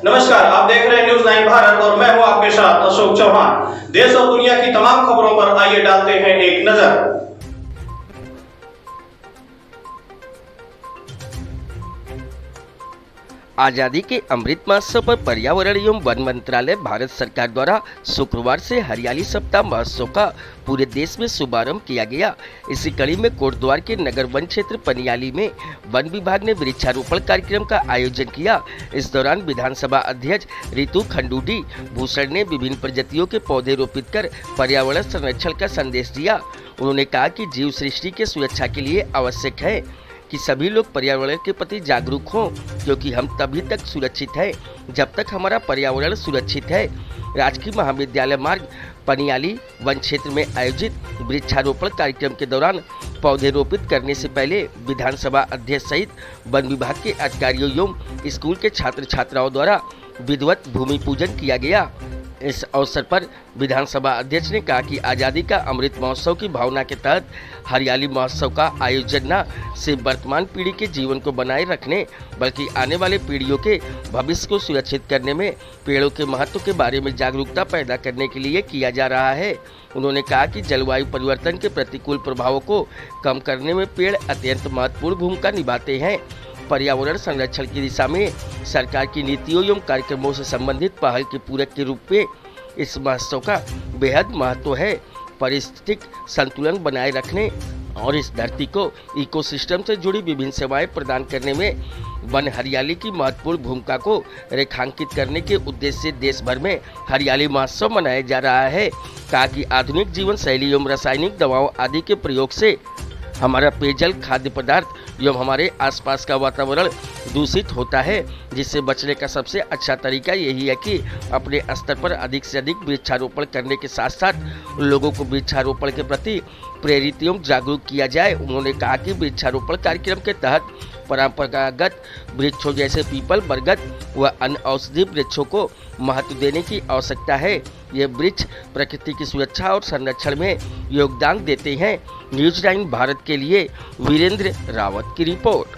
नमस्कार, आप देख रहे हैं न्यूज़ 9 भारत और मैं हूं आपके साथ अशोक चौहान। देश और दुनिया की तमाम खबरों पर आइए डालते हैं एक नजर। आजादी के अमृत महोत्सव पर पर्यावरण एवं वन मंत्रालय भारत सरकार द्वारा शुक्रवार से हरियाली सप्ताह महोत्सव का पूरे देश में शुभारंभ किया गया। इसी कड़ी में कोटद्वार के नगर वन क्षेत्र पनियाली में वन विभाग ने वृक्षारोपण कार्यक्रम का आयोजन किया। इस दौरान विधानसभा अध्यक्ष ऋतु खंडूडी भूषण ने विभिन्न प्रजातियों के पौधे रोपित कर पर्यावरण संरक्षण का संदेश दिया। उन्होंने कहा कि जीव सृष्टि के सुरक्षा के लिए आवश्यक है कि सभी लोग पर्यावरण के प्रति जागरूक हों, क्योंकि हम तभी तक सुरक्षित हैं जब तक हमारा पर्यावरण सुरक्षित है। राजकीय महाविद्यालय मार्ग पनियाली वन क्षेत्र में आयोजित वृक्षारोपण कार्यक्रम के दौरान पौधे रोपित करने से पहले विधानसभा अध्यक्ष सहित वन विभाग के अधिकारियों एवं स्कूल के छात्र छात्राओं द्वारा विधिवत भूमि पूजन किया गया। इस अवसर पर विधानसभा अध्यक्ष ने कहा कि आज़ादी का अमृत महोत्सव की भावना के तहत हरियाली महोत्सव का आयोजन न सिर्फ वर्तमान पीढ़ी के जीवन को बनाए रखने बल्कि आने वाले पीढ़ियों के भविष्य को सुरक्षित करने में पेड़ों के महत्व के बारे में जागरूकता पैदा करने के लिए किया जा रहा है। उन्होंने कहा कि जलवायु परिवर्तन के प्रतिकूल प्रभावों को कम करने में पेड़ अत्यंत महत्वपूर्ण भूमिका निभाते हैं। पर्यावरण संरक्षण की दिशा में सरकार की नीतियों एवं कार्यक्रमों से संबंधित पहल के पूरक के रूप में इस महोत्सव का बेहद महत्व है। पारिस्थितिक संतुलन बनाए रखने और इस धरती को इकोसिस्टम से जुड़ी विभिन्न सेवाएं प्रदान करने में वन हरियाली की महत्वपूर्ण भूमिका को रेखांकित करने के उद्देश्य से देश भर में हरियाली महोत्सव मनाया जा रहा है। कहा कि आधुनिक जीवन शैली एवं रासायनिक दवाओं आदि के प्रयोग से हमारा पेयजल, खाद्य पदार्थ एवं हमारे आसपास का वातावरण दूषित होता है, जिससे बचने का सबसे अच्छा तरीका यही है कि अपने स्तर पर अधिक से अधिक वृक्षारोपण करने के साथ साथ लोगों को वृक्षारोपण के प्रति प्रेरित एवं जागरूक किया जाए। उन्होंने कहा कि वृक्षारोपण कार्यक्रम के तहत परंपरागत वृक्षों जैसे पीपल, बरगद व अन्य औषधीय वृक्षों को महत्व देने की आवश्यकता है। ये वृक्ष प्रकृति की सुरक्षा और संरक्षण में योगदान देते हैं। न्यूज़ 9 भारत के लिए वीरेंद्र रावत की रिपोर्ट।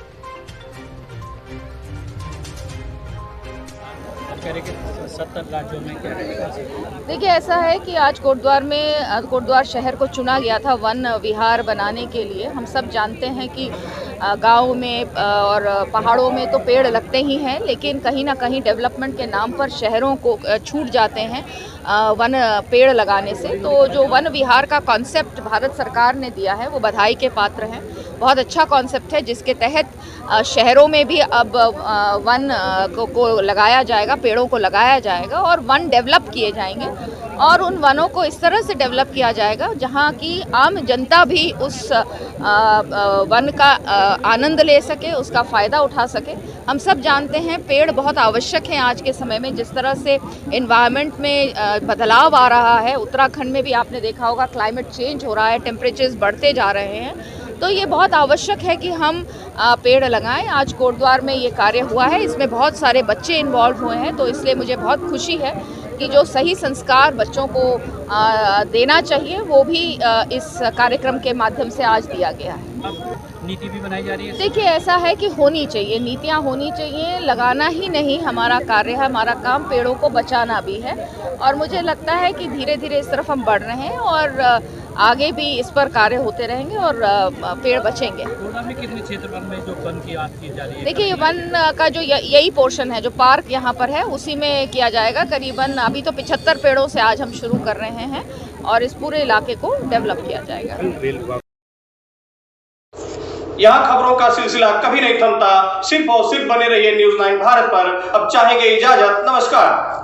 देखिए, ऐसा है कि आज कोटद्वार शहर को चुना गया था वन विहार बनाने के लिए। हम सब जानते हैं कि गांव में और पहाड़ों में तो पेड़ लगते ही हैं, लेकिन कहीं ना कहीं डेवलपमेंट के नाम पर शहरों को छूट जाते हैं वन पेड़ लगाने से। तो जो वन विहार का कॉन्सेप्ट भारत सरकार ने दिया है वो बधाई के पात्र हैं। बहुत अच्छा कॉन्सेप्ट है, जिसके तहत शहरों में भी अब वन को लगाया जाएगा, पेड़ों को लगाया जाएगा और वन डेवलप किए जाएंगे। और उन वनों को इस तरह से डेवलप किया जाएगा जहां की आम जनता भी उस वन का आनंद ले सके, उसका फ़ायदा उठा सके। हम सब जानते हैं पेड़ बहुत आवश्यक हैं आज के समय में। जिस तरह से एनवायरनमेंट में बदलाव आ रहा है, उत्तराखंड में भी आपने देखा होगा क्लाइमेट चेंज हो रहा है, टेम्परेचर्स बढ़ते जा रहे हैं, तो ये बहुत आवश्यक है कि हम पेड़ लगाएं। आज कोटद्वार में ये कार्य हुआ है, इसमें बहुत सारे बच्चे इन्वॉल्व हुए हैं, तो इसलिए मुझे बहुत खुशी है कि जो सही संस्कार बच्चों को देना चाहिए वो भी इस कार्यक्रम के माध्यम से आज दिया गया है। नीति भी बनाई जा रही है। देखिए, ऐसा है कि होनी चाहिए, नीतियाँ होनी चाहिए। लगाना ही नहीं हमारा कार्य है, हमारा काम पेड़ों को बचाना भी है। और मुझे लगता है कि धीरे धीरे इस तरफ हम बढ़ रहे हैं और आगे भी इस पर कार्य होते रहेंगे और पेड़ बचेंगे। में कितने क्षेत्र में जो वन की बात की जा रही है? देखिए, वन का जो यही पोर्शन है जो पार्क यहाँ पर है, उसी में किया जाएगा। करीबन अभी तो 75 पेड़ों से आज हम शुरू कर रहे हैं और इस पूरे इलाके को डेवलप किया जाएगा। यहाँ खबरों का सिलसिला कभी नहीं थमता। सिर्फ और सिर्फ बने रहिए न्यूज़ 9 भारत पर। अब चाहेंगे इजाजत। नमस्कार।